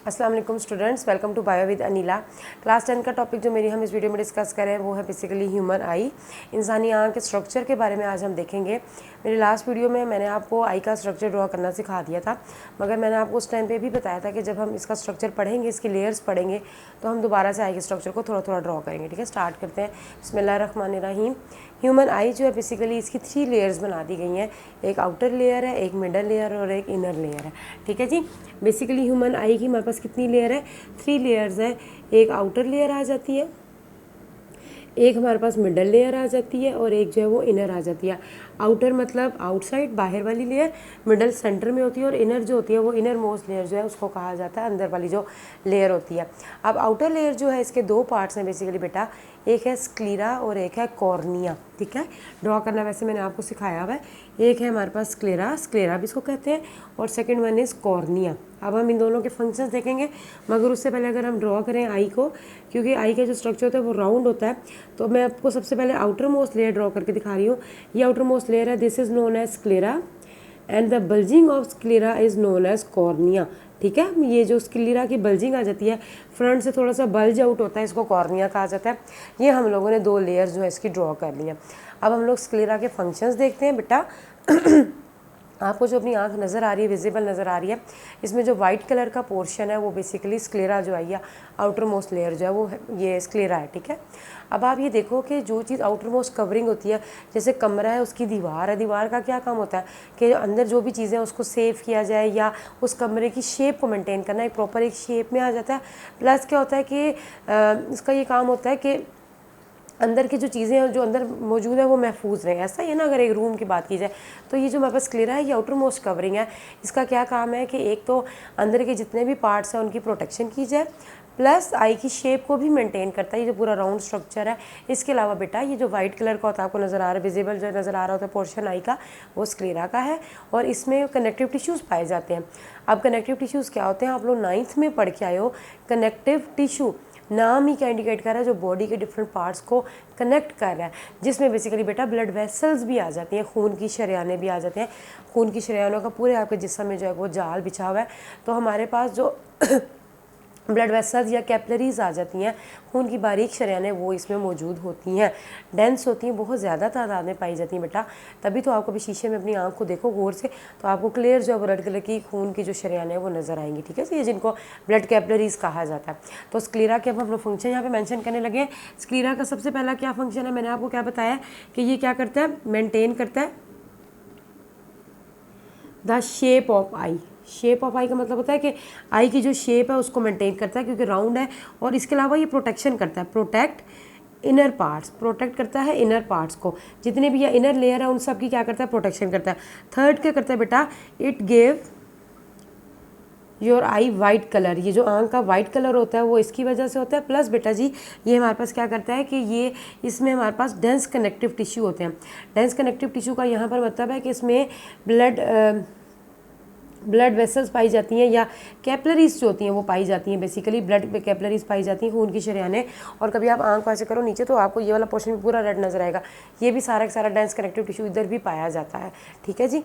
अस्सलाम वालेकुम students, welcome to bio with Anila. Class 10 का टॉपिक जो मेरी हम इस वीडियो में डिस्कस करें वो है बेसिकली ह्यूमन आई, इंसानी आँख के स्ट्रक्चर के बारे में आज हम देखेंगे। मेरी लास्ट वीडियो में मैंने आपको आई का स्ट्रक्चर ड्रॉ करना सिखा दिया था, मगर मैंने आपको उस टाइम पे भी बताया था कि जब हम इसका स्ट्रक्चर पढ़ेंगे, इसके लेयर्स पढ़ेंगे, तो हम दोबारा से आई के स्ट्रक्चर को थोड़ा थोड़ा ड्रॉ करेंगे। ठीक है, स्टार्ट करते हैं। बिस्मिल्लाहिर्रहमानिर्रहीम। ह्यूमन आई जो है बेसिकली इसकी 3 लेयर्स बना दी गई हैं। एक आउटर लेयर है, एक मिडल लेयर और एक इनर लेयर है। ठीक है जी। बेसिकली ह्यूमन आई की हमारे पास कितनी लेयर है? 3 लेयर्स है। एक आउटर लेयर आ जाती है, एक हमारे पास मिडल लेयर आ जाती है और एक जो है वो इनर आ जाती है। आउटर मतलब आउटसाइड, बाहर वाली लेयर, मिडल सेंटर में होती है और इनर जो होती है वो इनर मोस्ट लेयर जो है उसको कहा जाता है अंदर वाली जो लेयर होती है। अब आउटर लेयर जो है इसके 2 पार्ट्स हैं बेसिकली बेटा, एक है स्क्लीरा और एक है कॉर्निया। ठीक है, ड्रॉ करना वैसे मैंने आपको सिखाया हुआ है। एक है हमारे पास स्क्लेरा, स्क्लेरा भी इसको कहते हैं, और सेकंड वन इज़ कॉर्निया। अब हम इन दोनों के फंक्शंस देखेंगे, मगर उससे पहले अगर हम ड्रॉ करें आई को, क्योंकि आई का जो स्ट्रक्चर होता है वो राउंड होता है, तो मैं आपको सबसे पहले आउटर मोस्ट लेयर ड्रॉ करके दिखा रही हूँ। ये आउटर मोस्ट लेयर है, this is known as sclera and the bulging of sclera is known as cornea. ठीक है, ये जो स्क्लेरा की बल्जिंग आ जाती है, फ्रंट से थोड़ा सा बल्ज आउट होता है, इसको कॉर्निया कहा जाता है। ये हम लोगों ने 2 लेयर्स जो है इसकी ड्रॉ कर ली हैं। अब हम लोग स्क्लेरा के फंक्शंस देखते हैं बेटा। आपको जो अपनी आंख नज़र आ रही है, विजिबल नज़र आ रही है, इसमें जो वाइट कलर का पोर्शन है वो बेसिकली स्क्लेरा जो है या आउटर मोस्ट लेयर जो है वो ये स्क्लेरा है। ठीक है, अब आप ये देखो कि जो चीज़ आउटर मोस्ट कवरिंग होती है, जैसे कमरा है उसकी दीवार है, दीवार का क्या काम होता है कि अंदर जो भी चीज़ें हैं उसको सेव किया जाए या उस कमरे की शेप को मेंटेन करना, एक प्रॉपर एक शेप में आ जाता है। प्लस क्या होता है कि इसका ये काम होता है कि अंदर की जो चीज़ें हैं जो अंदर मौजूद है वो महफूज रहें। ऐसा ही है ना, अगर एक रूम की बात की जाए तो ये जो हमारे पास स्क्लेरा है ये आउटर मोस्ट कवरिंग है। इसका क्या काम है कि एक तो अंदर के जितने भी पार्ट्स हैं उनकी प्रोटेक्शन की जाए, प्लस आई की शेप को भी मेंटेन करता है, ये जो पूरा राउंड स्ट्रक्चर है। इसके अलावा बेटा ये जो वाइट कलर का होता है, आपको नज़र आ रहा है, विजिबल जो नज़र आ रहा होता है पोर्शन आई का, वो स्क्लेरा का है और इसमें कनेक्टिव टिश्यूज़ पाए जाते हैं। अब कनेक्टिव टिश्यूज़ क्या होते हैं? आप लोग 9th में पढ़ के आए हो। कनेक्टिव टिश्यू नाम ही क्या इंडिकेट कर रहा है? जो बॉडी के डिफरेंट पार्ट्स को कनेक्ट कर रहा है, जिसमें बेसिकली बेटा ब्लड वेसल्स भी आ जाती हैं, खून की शरेयानें भी आ जाते हैं। खून की शरेयानों का पूरे आपके जिस्म में जो है वो जाल बिछा हुआ है। तो हमारे पास जो ब्लड वेसल्स या कैपलरीज आ जाती हैं, खून की बारीक शरेयानें, वो इसमें मौजूद होती हैं, डेंस होती हैं, बहुत ज़्यादा तादाद में पाई जाती हैं बेटा। तभी तो आपको भी शीशे में अपनी आंख को देखो गौर से, तो आपको क्लियर जो है वो रेड कलर की खून की जो शरेयानें हैं वो नज़र आएंगी। ठीक है, तो ये जिनको ब्लड कैपलरीज कहा जाता है। तो स्क्लेरा के अब हम लोग फंक्शन यहाँ पे मेंशन करने लगे हैं। स्क्लेरा का सबसे पहला क्या फंक्शन है? मैंने आपको क्या बताया कि ये क्या करता है? मेंटेन करता है the shape of eye. Shape of eye का मतलब होता है कि आई की जो शेप है उसको मेंटेन करता है, क्योंकि राउंड है। और इसके अलावा ये प्रोटेक्शन करता है, प्रोटेक्ट इनर पार्ट्स, प्रोटेक्ट करता है इनर पार्ट्स को, जितने भी ये इनर लेयर है उन सब की क्या करता है? प्रोटेक्शन करता है। थर्ड क्या करता है बेटा? It give your I white colour. ये जो आंख का वाइट कलर होता है वो इसकी वजह से होता है। प्लस बेटा जी ये हमारे पास क्या करता है कि ये इसमें हमारे पास डेंस कनेक्टिव टिश्यू होते हैं। डेंस कनेक्टिव टिश्यू का यहाँ पर मतलब है कि इसमें ब्लड वेसल्स पाई जाती हैं या कैपलरीज जो होती हैं वो पाई जाती हैं। बेसिकली ब्लड कैपलरीज पाई जाती हैं, खून की शरेयानें। और कभी आप आंख ऐसे करो नीचे तो आपको ये वाला पोर्शन भी पूरा रेड नज़र आएगा। ये भी सारा का सारा डेंस कनेक्टिव टिश्यू इधर भी पाया जाता है। ठीक है जी।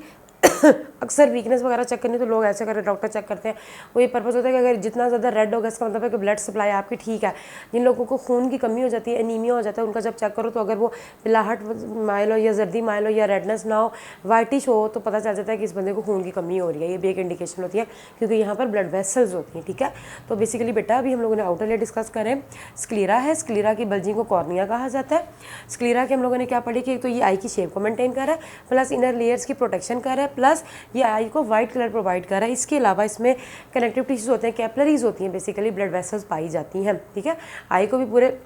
अक्सर वीकनेस वगैरह चेक करनी तो लोग ऐसे करते, डॉक्टर चेक करते हैं, वो ये पर्पज़ होता है कि अगर जितना ज़्यादा रेड होगा इसका मतलब है कि ब्लड सप्लाई आपकी ठीक है। जिन लोगों को खून की कमी हो जाती है, एनीमिया हो जाता है, उनका जब चेक करो तो अगर वो पिलाहट माइल हो या जर्दी माइल हो या रेडनेस ना हो, वाइटिश हो, तो पता चल जाता है कि इस बंदे को खून की कमी हो रही है। ये भी एक इंडिकेशन होती है, क्योंकि यहाँ पर ब्लड वेसल्स होती हैं। ठीक है, तो बेसिकली बेटा अभी हम लोगों ने आउटर लेयर डिस्कस करें। स्क्लेरा है, स्क्लेरा की बल्जिंग को कॉर्निया कहा जाता है। स्क्लेरा के हम लोगों ने क्या पढ़ी कि एक तो ये आई की शेप को मेंटेन कर रहा है, प्लस इनर लेयर्स की प्रोटेक्शन कर रहा है, प्लस ये आई को वाइट कलर प्रोवाइड कर रहा है। इसके अलावा इसमें कनेक्टिव टिश्यूज होते हैं, कैपलरीज होती हैं, बेसिकली ब्लड वेसल्स पाई जाती हैं। ठीक है, आई को भी पूरे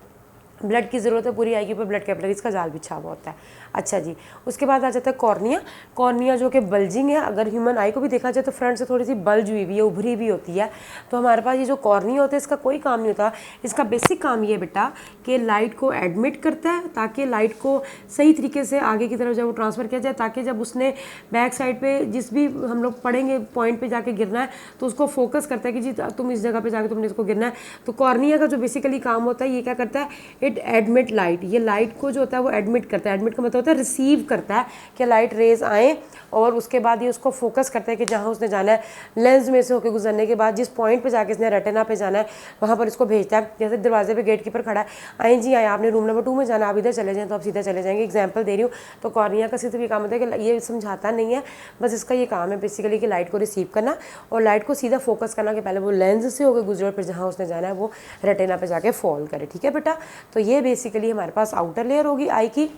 ब्लड की ज़रूरत है, पूरी आई के ऊपर ब्लड कैपलरीज का जाल बिछा हुआ होता है। अच्छा जी, उसके बाद आ जाता है कॉर्निया। कॉर्निया जो कि बल्जिंग है, अगर ह्यूमन आई को भी देखा जाए तो फ्रंट से थोड़ी सी बल्ज हुई भी है, उभरी भी होती है। तो हमारे पास ये जो कॉर्निया होता है इसका कोई काम नहीं होता। इसका बेसिक काम ये बेटा कि लाइट को एडमिट करता है, ताकि लाइट को सही तरीके से आगे की तरफ जब वो ट्रांसफ़र किया जाए, ताकि जब उसने बैक साइड पे जिस भी हम लोग पढ़ेंगे पॉइंट पे जाके गिरना है तो उसको फोकस करता है कि जी तुम इस जगह पे जाके तुमने इसको गिरना है। तो कॉर्निया का जो बेसिकली काम होता है ये क्या करता है? इट एडमिट लाइट, ये लाइट को जो होता है वो एडमिट करता है। एडमिट का मतलब होता है रिसीव करता है कि लाइट रेज आए, और उसके बाद ये उसको फोकस करता है कि जहाँ उसने जाना है, लेंस में से होकर गुजरने के बाद जिस पॉइंट पे जाके इसने रेटिना पे जाना है वहाँ पर इसको भेजता है। जैसे दरवाजे पे गेट कीपर खड़ा है, आए जी आए, आपने रूम नंबर 2 में जाना, आप इधर चले जाएँ तो आप सीधा चले जाएंगे। एग्जाम्पल दे रही हूँ। तो कॉर्निया का सिर्फ ये काम होता है कि ये समझाता नहीं है, बस इसका ये काम है बेसिकली कि लाइट को रिसीव करना और लाइट को सीधा फोकस करना कि पहले वो लेंस से होकर गुजरे, फिर जहाँ उसने जाना है वो रेटिना पे जाके फॉल करे। ठीक है बेटा, तो ये बेसिकली हमारे पास आउटर लेयर होगी आई की।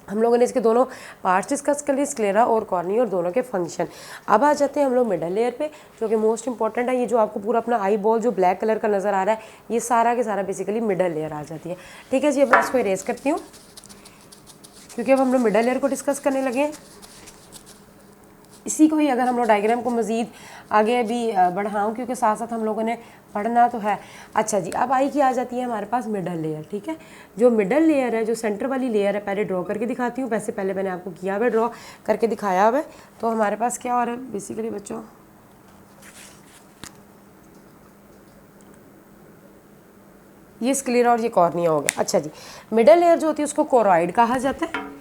हम लोगों ने इसके दोनों पार्ट्स डिस्कस कर लिए, स्क्लेरा और कॉर्निया, और दोनों के फंक्शन। अब आ जाते हैं हम लोग मिडल लेयर पे, जो कि मोस्ट इंपॉर्टेंट है। ये जो आपको पूरा अपना आई बॉल जो ब्लैक कलर का नज़र आ रहा है, ये सारा के सारा बेसिकली मिडल लेयर आ जाती है। ठीक है जी, अब मैं इसको इरेज करती हूँ क्योंकि अब हम लोग मिडल लेयर को डिस्कस करने लगे हैं। इसी को ही अगर हम लोग डायग्राम को मज़ीद आगे भी बढ़ाऊँ, क्योंकि साथ साथ हम लोगों ने पढ़ना तो है। अच्छा जी, अब आई की आ जाती है हमारे पास मिडल लेयर। ठीक है, जो मिडल लेयर है, जो सेंटर वाली लेयर है, पहले ड्रॉ करके दिखाती हूँ। वैसे पहले मैंने आपको किया हुआ, ड्रॉ करके दिखाया हुआ है। तो हमारे पास क्या हो रहा है बेसिकली बच्चों, ये स्क्लेरा और ये कॉर्निया हो गया। अच्छा जी, मिडल लेयर जो होती है उसको कोरॉइड कहा जाता है,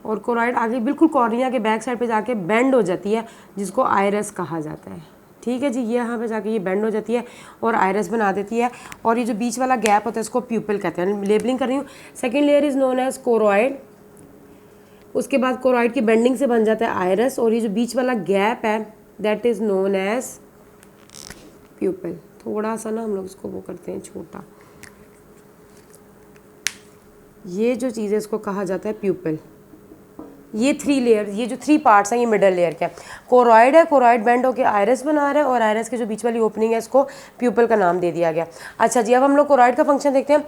और कोरॉइड आगे बिल्कुल कॉर्निया के बैक साइड पे जाके बेंड हो जाती है, जिसको आइरस कहा जाता है। ठीक है जी, ये यहाँ पे जाके ये बेंड हो जाती है और आइरस बना देती है, और ये जो बीच वाला गैप होता है इसको प्यूपिल कहते हैं। लेबलिंग कर रही हूँ। Second layer is known as choroid, उसके बाद कोरॉइड की बेंडिंग से बन जाता है आइरस, और ये जो बीच वाला गैप है that is known as pupil. थोड़ा सा ना हम लोग इसको वो करते हैं छोटा, ये जो चीज़ है इसको कहा जाता है प्यूपिल। ये 3 लेयर, ये जो 3 पार्ट्स हैं, ये मिडल लेयर के। कोरॉइड है, कोरॉइड बेंड होकर आयरस बना रहा है, और आयरस के जो बीच वाली ओपनिंग है इसको प्यूपल का नाम दे दिया गया। अच्छा जी, अब हम लोग कोरॉइड का फंक्शन देखते हैं।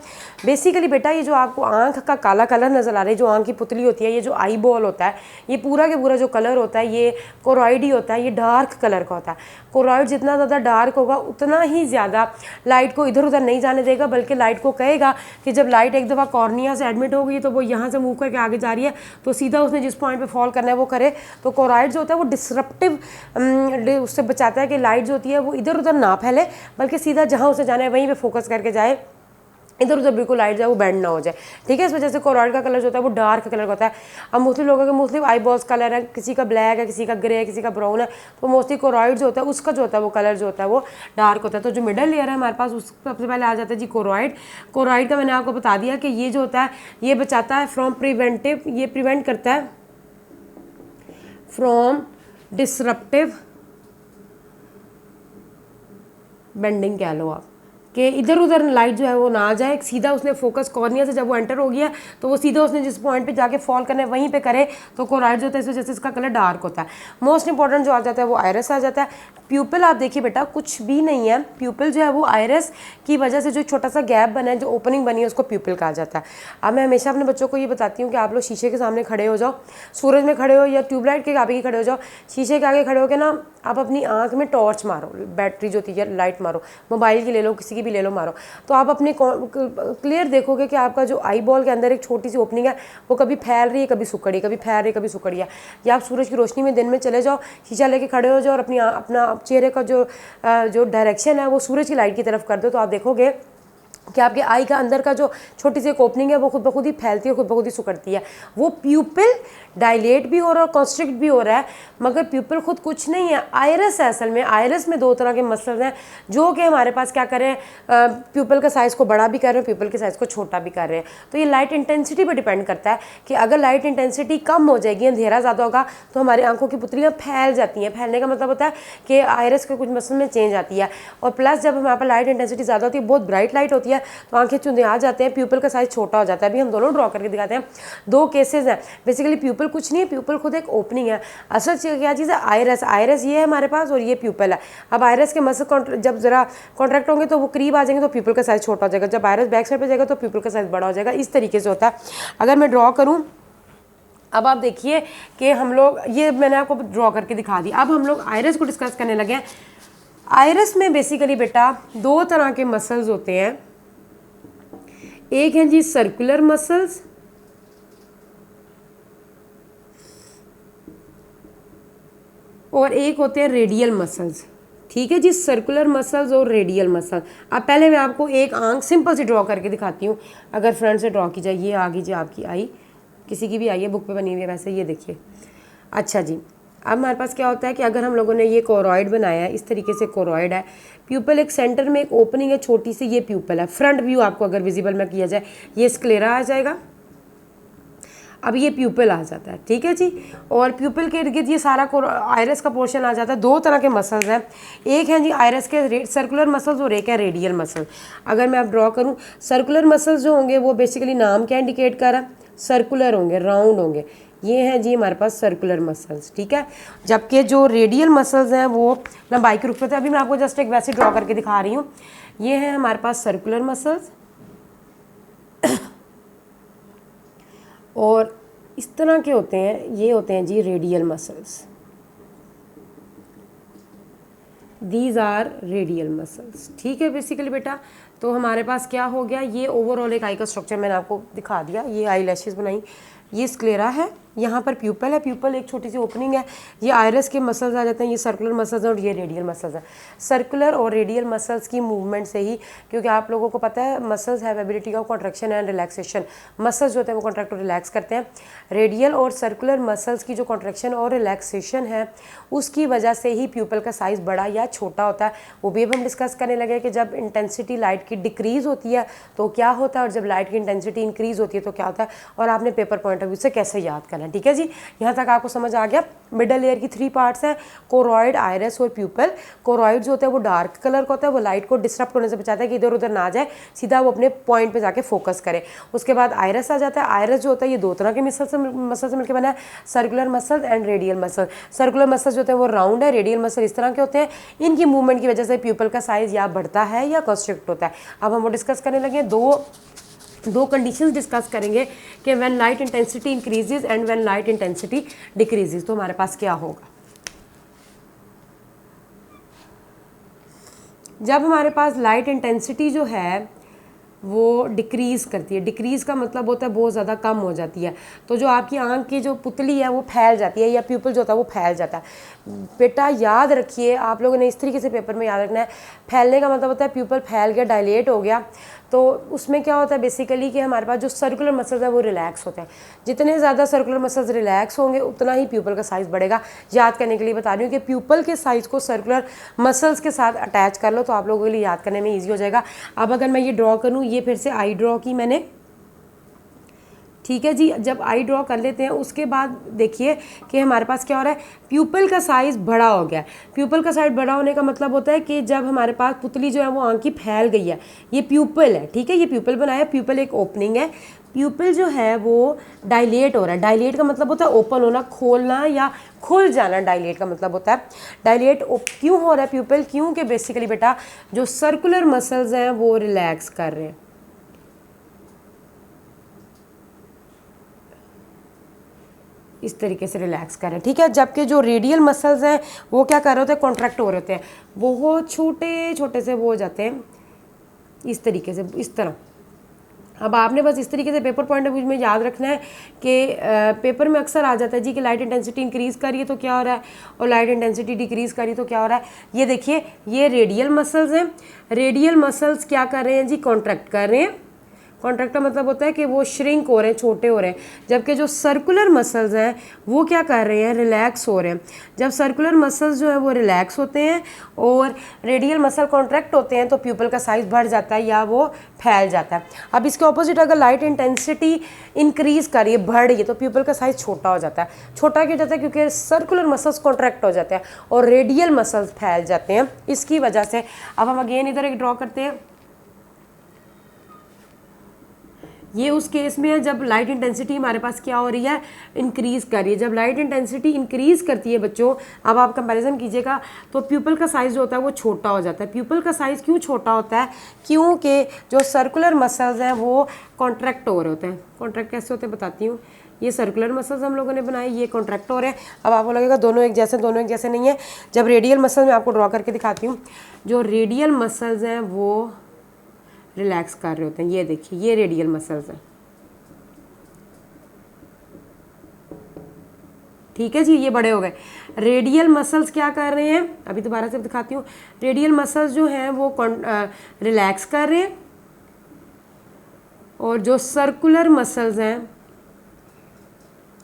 बेसिकली बेटा ये जो आपको आंख का काला कलर नज़र आ रहा है, जो आंख की पुतली होती है, ये जो आई बॉल होता है, ये पूरा के पूरा जो कलर होता है ये कोरॉइड ही होता है। ये डार्क कलर का होता है। कोरॉइड जितना ज़्यादा डार्क होगा उतना ही ज़्यादा लाइट को इधर उधर नहीं जाने देगा, बल्कि लाइट को कहेगा कि जब लाइट एक दफ़ा कॉर्निया से एडमिट हो गई तो वो यहाँ से मूव करके आगे जा रही है, तो सीधा उसने जिस पॉइंट पे फॉल करना है वो करे। तो कोरॉइड जो होता है वो डिसरप्टिव उससे बचाता है कि लाइट जो होती है वो इधर उधर ना फैले, बल्कि सीधा जहाँ उसे जाना है वहीं पे फोकस करके जाए, इधर उधर बिल्कुल लाइट जाए वो बेंड ना हो जाए। ठीक है, इस वजह से कोरॉइड का कलर जो होता है वो डार्क कलर का होता है। अब मोस्टली लोगों के मोस्टली आई बॉल्स कलर है, किसी का ब्लैक है, किसी का ग्रे है, किसी का ब्राउन है, तो मोस्टली कोरॉइड जो होता है उसका जो होता है वो कलर जो होता है वो डार्क होता है। तो जो मिडल लेयर है हमारे पास, उस सबसे पहले आ जाता है जी कोरॉइड। कोरॉइड का मैंने आपको बता दिया कि ये जो होता है ये बचाता है फ्रॉम प्रिवेंटिव, ये प्रिवेंट करता है फ्रॉम डिसरप्टिव बेंडिंग कह लो आप, कि इधर उधर लाइट जो है वो ना आ जाए, सीधा उसने फोकस कॉर्निया से जब वो एंटर हो गया तो वो सीधा उसने जिस पॉइंट पे जाके फॉल करना है वहीं पे करे। तो कोरॉइड जो होता है इस वजह से इसका कलर डार्क होता है। मोस्ट इंपॉर्टेंट जो आ जाता है वो आयरस आ जाता है। प्यूपिल आप देखिए बेटा कुछ भी नहीं है, प्यूपिल जो है वो आयरस की वजह से जो छोटा सा गैप बना है, जो ओपनिंग बनी है, उसको प्यूपिल कहा जाता है। अब मैं हमेशा अपने बच्चों को ये बताती हूँ कि आप लोग शीशे के सामने खड़े हो जाओ, सूरज में खड़े हो या ट्यूबलाइट के आगे खड़े हो जाओ, शीशे के आगे खड़े होकर ना आप अपनी आँख में टॉर्च मारो, बैटरी जो होती है लाइट मारो, मोबाइल की ले लो, किसी की भी ले लो, मारो, तो आप अपने क्लियर देखोगे कि आपका जो आई बॉल के अंदर एक छोटी सी ओपनिंग है वो कभी फैल रही है, कभी सुकड़ी, कभी फैल रही है, कभी सुकड़ी है। या आप सूरज की रोशनी में दिन में चले जाओ, शीशा लेके खड़े हो जाओ और अपना चेहरे का जो डायरेक्शन है वो सूरज की लाइट की तरफ कर दो, तो आप देखोगे कि आपके आई का अंदर का जो छोटी सी एक ओपनिंग है वो खुद ब खुद ही फैलती है, खुद ब खुद ही सुकड़ती है। वो प्यूपिल डायलेट भी हो रहा है, कॉन्स्ट्रिक्ट भी हो रहा है, मगर प्यूपिल खुद कुछ नहीं है, आयरस है असल में। आयरस में 2 तरह के मसल्स हैं जो कि हमारे पास क्या करें, प्यूपिल का साइज़ को बड़ा भी कर रहे हैं, प्यूपिल के साइज़ को छोटा भी कर रहे हैं। तो ये लाइट इंटेंसिटी पर डिपेंड करता है कि अगर लाइट इंटेंसिटी कम हो जाएगी, अंधेरा ज़्यादा होगा, तो हमारी आंखों की पुतलियाँ फैल जाती हैं। फैलने का मतलब होता है कि आयरस के कुछ मसल में चेंज आती है, और प्लस जब हमारे पास लाइट इंटेंसिटी ज़्यादा होती है, बहुत ब्राइट लाइट होती है, तो आंखें चुंधे आ जाते हैं, प्यूपिल का साइज छोटा हो जाता है। अभी हम दोनों ड्रॉ करके दिखाते हैं। 2 केसेस हैं। बेसिकली प्यूपिल कुछ नहीं है, प्यूपिल खुद एक ओपनिंग है। असल क्या चीज़ है, आयरस। आयरस ये है हमारे पास और ये प्यूपिल है। अब आयरस के मसल जब जरा कॉन्ट्रैक्ट होंगे तो वो करीब आ जाएंगे तो प्यूपिल का साइज छोटा हो जाएगा, जब आयरस बैक साइड पर जाएगा तो प्यूपिल का साइज बड़ा हो जाएगा। इस तरीके से होता है। अगर मैं ड्रॉ करूँ, अब आप देखिए कि हम लोग, ये मैंने आपको ड्रॉ करके दिखा दी। अब हम लोग आयरस को डिस्कस करने लगे हैं। आयरस में बेसिकली बेटा 2 तरह के मसल्स होते हैं। एक है जी सर्कुलर मसल्स, और एक होते हैं रेडियल मसल्स। ठीक है जी, सर्कुलर मसल्स और रेडियल मसल। अब पहले मैं आपको एक आंख सिंपल सी ड्रॉ करके दिखाती हूँ। अगर फ्रंट से ड्रॉ की जाए, ये आ गई जी आपकी आई, किसी की भी आई है, बुक पे बनी हुई है वैसे, ये देखिए। अच्छा जी, अब हमारे पास क्या होता है कि अगर हम लोगों ने ये कोरॉइड बनाया है, इस तरीके से कोरॉइड है, प्यूपल एक सेंटर में एक ओपनिंग है छोटी सी, ये प्यूपल है। फ्रंट व्यू आपको अगर विजिबल में किया जाए, ये स्क्लेरा आ जाएगा, अब ये प्यूपल आ जाता है, ठीक है जी। और प्यूपल के इर्द गिर्द ये सारा आयरस का पोर्शन आ जाता है। दो तरह के मसल्स हैं, एक है जी आयरस के सर्कुलर मसल्स और एक है रेडियल मसल। अगर मैं अब ड्रॉ करूँ, सर्कुलर मसल्स जो होंगे वो बेसिकली नाम क्या इंडिकेट कर रहा है, सर्कुलर होंगे, राउंड होंगे, ये हैं जी हमारे पास सर्कुलर मसल्स, ठीक है। जबकि जो रेडियल मसल्स हैं वो लंबाई के रूप में थे। अभी मैं आपको जस्ट एक वैसे ड्रॉ करके दिखा रही हूँ। ये है हमारे पास सर्कुलर मसल्स और इस तरह के होते हैं, ये होते हैं जी radial muscles. These are radial muscles, ठीक है बेसिकली बेटा। तो हमारे पास क्या हो गया, ये ओवरऑल एक आई का स्ट्रक्चर मैंने आपको दिखा दिया। ये आई लैशेस बनाई, ये स्क्लेरा है, यहाँ पर प्यूपल है, प्यूपल एक छोटी सी ओपनिंग है, ये आयरस के मसल्स आ जाते हैं, ये सर्कुलर मसल्स हैं और ये रेडियल मसल्स हैं। सर्कुलर और रेडियल मसल्स की मूवमेंट से ही, क्योंकि आप लोगों को पता है muscles have ability of contraction and relaxation. Muscles जो होते हैं वो कॉन्ट्रैक्ट और रिलैक्स करते हैं। रेडियल और सर्कुलर मसल्स की जो कॉन्ट्रैक्शन और रिलैक्सेशन है उसकी वजह से ही प्यूपल का साइज़ बड़ा या छोटा होता है। वो भी अब हम डिस्कस करने लगे कि जब इंटेंसिटी लाइट की डिक्रीज़ होती है तो क्या होता है और जब लाइट की इंटेंसिटी इंक्रीज़ होती है तो क्या होता है, और आपने पेपर पॉइंट ऑफ व्यू से कैसे याद करना है, ठीक है जी। यहाँ तक आपको समझ आ गया। मिडल लेयर की 3 पार्ट्स हैं, कोरॉइड, आयरस और प्यूपल। कोरॉइड जो होता है वो डार्क कलर का होता है, वो लाइट को डिस्टर्ब होने से बचाता है कि इधर उधर ना जाए, सीधा वो अपने पॉइंट पे जाके फोकस करे। उसके बाद आयरस आ जाता है। आयरस जो होता है ये दो तरह के मसल से मिलकर बना है, circular muscle and radial muscle. Circular muscle जो होते हैं वो राउंड है, रेडियल मसल इस तरह के होते हैं। इनकी मूवमेंट की वजह से प्यूपल का साइज या बढ़ता है या कंस्ट्रिक्ट होता है। अब हम वो डिस्कस करने लगे। दो कंडीशंस डिस्कस करेंगे कि when light intensity increases and when light intensity decreases, तो हमारे पास क्या होगा। जब हमारे पास लाइट इंटेंसिटी जो है वो डिक्रीज़ करती है, डिक्रीज़ का मतलब होता है बहुत ज़्यादा कम हो जाती है, तो जो आपकी आंख की जो पुतली है वो फैल जाती है, या प्यूपल जो होता है वो फैल जाता है। बेटा याद रखिए, आप लोगों ने इस तरीके से पेपर में याद रखना है, फैलने का मतलब होता है प्यूपल फैल गया, डायलेट हो गया। तो उसमें क्या होता है बेसिकली कि हमारे पास जो सर्कुलर मसल्स हैं वो रिलैक्स होते हैं। जितने ज़्यादा सर्कुलर मसल्स रिलैक्स होंगे उतना ही प्यूपल का साइज़ बढ़ेगा। याद करने के लिए बता रही हूँ कि प्यूपल के साइज़ को सर्कुलर मसल्स के साथ अटैच कर लो तो आप लोगों के लिए याद करने में ईजी हो जाएगा। अब अगर मैं ये ड्रॉ करूँ, ये फिर से आई ड्रॉ की मैंने, ठीक है जी। जब आई ड्रॉ कर लेते हैं उसके बाद देखिए कि हमारे पास क्या हो रहा है, प्यूपल का साइज़ बड़ा हो गया। प्यूपल का साइज़ बड़ा होने का मतलब होता है कि जब हमारे पास पुतली जो है वो आंख की फैल गई है, ये प्यूपल है, ठीक है, ये प्यूपल बनाया, प्यूपल एक ओपनिंग है, प्यूपल जो है वो डायलेट हो रहा है। डायलेट का मतलब होता है ओपन होना, खोलना या खुल जाना, डायलेट का मतलब होता है। डायलेट क्यों हो रहा है प्यूपल, क्योंकि बेसिकली बेटा जो सर्कुलर मसल्स हैं वो रिलैक्स कर रहे हैं, इस तरीके से रिलैक्स करें, ठीक है। जबकि जो रेडियल मसल्स हैं वो क्या कर रहे होते हैं, कॉन्ट्रैक्ट हो रहे होते हैं, बहुत छोटे छोटे से वो हो जाते हैं इस तरीके से, इस तरह। अब आपने बस इस तरीके से पेपर पॉइंट ऑफ व्यू में याद रखना है कि पेपर में अक्सर आ जाता है जी कि लाइट इंटेंसिटी इंक्रीज़ करिए तो क्या हो रहा है और लाइट इंटेंसिटी डिक्रीज़ करिए तो क्या हो रहा है। ये देखिए, ये रेडियल मसल्स हैं, रेडियल मसल्स क्या कर रहे हैं जी, कॉन्ट्रैक्ट कर रहे हैं। कॉन्ट्रैक्ट का मतलब होता है कि वो श्रिंक हो रहे हैं, छोटे हो रहे हैं। जबकि जो सर्कुलर मसल्स हैं वो क्या कर रहे हैं, रिलैक्स हो रहे हैं। जब सर्कुलर मसल्स जो है वो रिलैक्स होते हैं और रेडियल मसल कॉन्ट्रैक्ट होते हैं तो प्यूपल का साइज़ बढ़ जाता है या वो फैल जाता है। अब इसके ऑपोजिट अगर लाइट इंटेंसिटी इंक्रीज़ करिए, बढ़ रही है, तो प्यूपल का साइज़ छोटा हो जाता है। छोटा क्यों जाता है, क्योंकि सर्कुलर मसल्स कॉन्ट्रैक्ट हो जाते हैं और रेडियल मसल्स फैल जाते हैं, इसकी वजह से। अब हम अगेन इधर एक ड्रॉ करते हैं। ये उस केस में है जब लाइट इंटेंसिटी हमारे पास क्या हो रही है, इंक्रीज़ कर रही है। जब लाइट इंटेंसिटी इंक्रीज़ करती है बच्चों, अब आप कंपैरिजन कीजिएगा, तो प्यूपल का साइज़ जो होता है वो छोटा हो जाता है। प्यूपल का साइज़ क्यों छोटा होता है, क्योंकि जो सर्कुलर मसल्स हैं वो कॉन्ट्रैक्ट हो रहे होते हैं। कॉन्ट्रैक्ट कैसे होते हैं बताती हूँ। ये सर्कुलर मसल्स हम लोगों ने बनाए, ये कॉन्ट्रैक्ट हो रहे हैं। अब आपको लगेगा दोनों एक जैसे, दोनों एक जैसे नहीं है। जब रेडियल मसल मैं आपको ड्रॉ करके दिखाती हूँ, जो रेडियल मसल्स हैं वो रिलैक्स कर रहे होते हैं। ये देखिए, ये रेडियल मसल्स हैं, ठीक है जी, ये बड़े हो गए। रेडियल मसल्स क्या कर रहे हैं, अभी दोबारा से दिखाती हूँ। रेडियल मसल्स जो हैं वो रिलैक्स कर रहे हैं, और जो सर्कुलर मसल्स हैं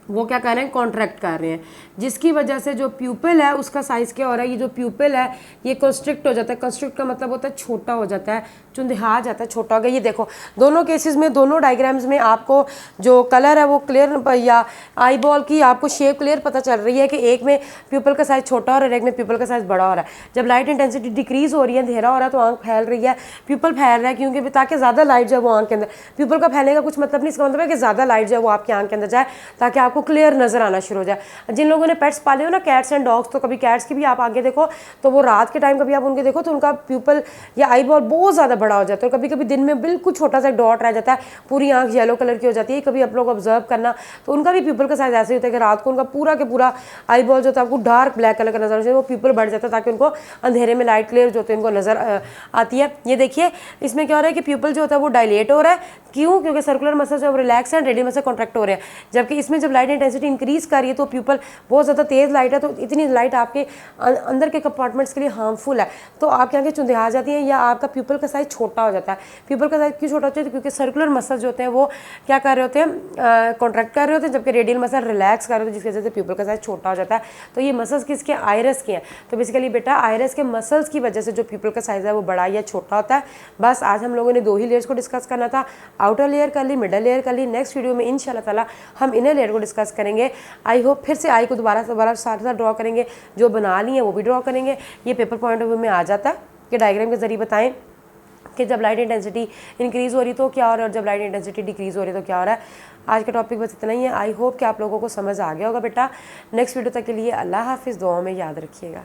वो क्या कर रहे हैं, कॉन्ट्रैक्ट कर रहे हैं, जिसकी वजह से जो प्यूपिल है उसका साइज़ क्या हो रहा है, ये जो प्यूपिल है ये कंस्ट्रिक्ट हो जाता है। कंस्ट्रिक्ट का मतलब होता है छोटा हो जाता है, चुंदिहा जाता है, छोटा हो गया। ये देखो दोनों केसेस में, दोनों डायग्राम्स में आपको जो कलर है वो क्लियर, या आई बॉल की आपको शेप क्लियर पता चल रही है कि एक में प्यूपिल का साइज़ छोटा हो रहा है, एक में प्यूपिल का साइज़ बड़ा हो रहा है। जब लाइट इंटेंसिटी डिक्रीज़ हो रही है, अंधेरा हो रहा है, तो आंख फैल रही है, प्यूपिल फैल रहा है, क्योंकि ताकि ज़्यादा लाइट जो है वो आंख के अंदर, प्यूपिल का फैलने का कुछ मतलब नहीं, इसका मतलब है कि ज़्यादा लाइट जो है वो आपकी आंख के अंदर जाए, ताकि आपको क्लियर नज़र आना शुरू हो जाए। जिन लोगों ने पेट्स पाले हो ना, कैट्स एंड डॉग्स, तो कभी कैट्स की भी आप आगे देखो तो वो रात के टाइम कभी आप उनके देखो तो उनका प्यूपल या आई बॉल बहुत ज़्यादा बड़ा हो जाता है, और कभी कभी दिन में बिल्कुल छोटा सा डॉट रह जाता है, पूरी आंख येलो कलर की हो जाती है। कभी आप लोग ऑब्जर्व करना तो उनका भी प्यूपल का साइज ऐसे होता है कि रात को उनका पूरा के पूरा आई बॉल जो होता है आपको डार्क ब्लैक कलर का नजर आता है, वो प्यूपल बढ़ जाता है ताकि उनको अंधेरे में लाइट क्लियर जो होती है उनको नजर आती है। ये देखिए इसमें क्या हो रहा है कि प्यूपल जो होता है वो डायलेट हो रहा है, क्यों, क्योंकि सर्कुलर मसल जो रिलैक्स है, रेडियल मसल कॉन्ट्रैक्ट हो रहे हैं। जबकि इसमें जब लाइट इंटेंसिटी इंक्रीज कर रही है तो प्यूपल बहुत ज़्यादा तेज़ लाइट है, तो इतनी लाइट आपके अंदर के कंपार्टमेंट्स के लिए हार्मफुल है, तो आपकी आंखें चुंदिहा जाती हैं, या आपका प्यूपल का साइज छोटा हो जाता है। प्यूपल का साइज क्यों छोटा होता है, क्योंकि सर्कुलर मसल जो होते हैं वो क्या कर रहे होते हैं, कॉन्ट्रैक्ट कर रहे होते हैं, जबकि रेडियल मसल रिलैक्स कर रहे होते हैं, जिसकी वजह से प्यूपल का साइज छोटा हो जाता है। तो ये मसल्स किसके, आयरस के हैं। तो बेसिकली बेटा आयरस के मसल्स की वजह से जो प्यूपल का साइज है वो बड़ा या छोटा होता है। बस आज हम लोगों ने 2 ही लेयर्स को डिस्कस करना था, आउटर लेयर कर ली, मिडल लेयर कर ली। नेक्स्ट वीडियो में इंशाल्लाह ताला हम इनर लेयर को डिस्कस करेंगे। आई होप फिर से आई को दोबारा साथ साथ ड्रॉ करेंगे, जो बना ली है वो भी ड्रॉ करेंगे। ये पेपर पॉइंट ऑफ व्यू में आ जाता है कि डायग्राम के जरिए बताएं कि जब लाइट इंटेंसिटी इंक्रीज़ हो रही तो क्या हो रहा है, और जब लाइट इंटेंसिटी डिक्रीज़ हो रही तो क्या हो रहा है। आज का टॉपिक बस इतना ही है। आई होप कि आप लोगों को समझ आ गया होगा बेटा। नेक्स्ट वीडियो तक के लिए अल्लाह हाफिज़, दुआओं में याद रखिएगा।